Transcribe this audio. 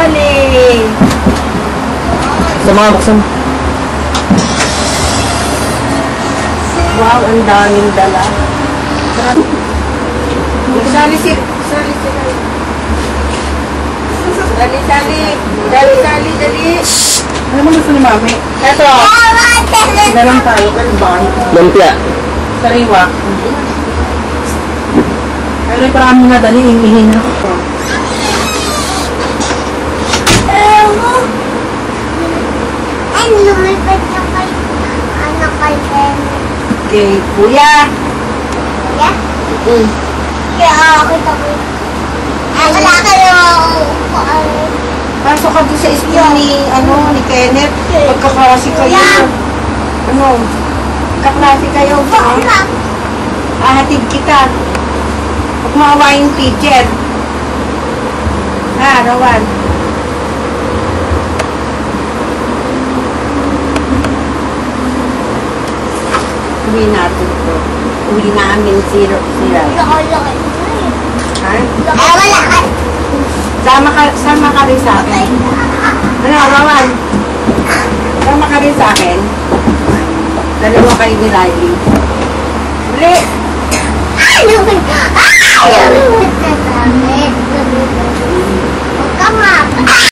Oli! Sa mga buksan. Wow, ang daming dala. Sali si... Dali. Dali. Ano mo gusto ni Mami? Ito. Meron tayo. Ano ba? Lumpia. Sariwa. Pero parang na dali, hinihin na. Ano lumipad na kay anak kay Ben? Okay, kuya. Ya? Kaya kita ko. Wala kayo. Pasok ka doon sa school ni Kenneth. Pagkaklase kayo. Kaklase kayo ba? Ahatid kita. Huwag maawa yung teacher. Ha, Rowan? Uwi natin to. Uwi namin si Rai. Ha? Wala ka. Sama ka rin sa akin. Ano, Rowan? Sama ka rin sa akin. Dalawa kayo ni Riley. Uli! Ay, lumipad. Ay, lumipad ka sa amin. Huwag ka nga.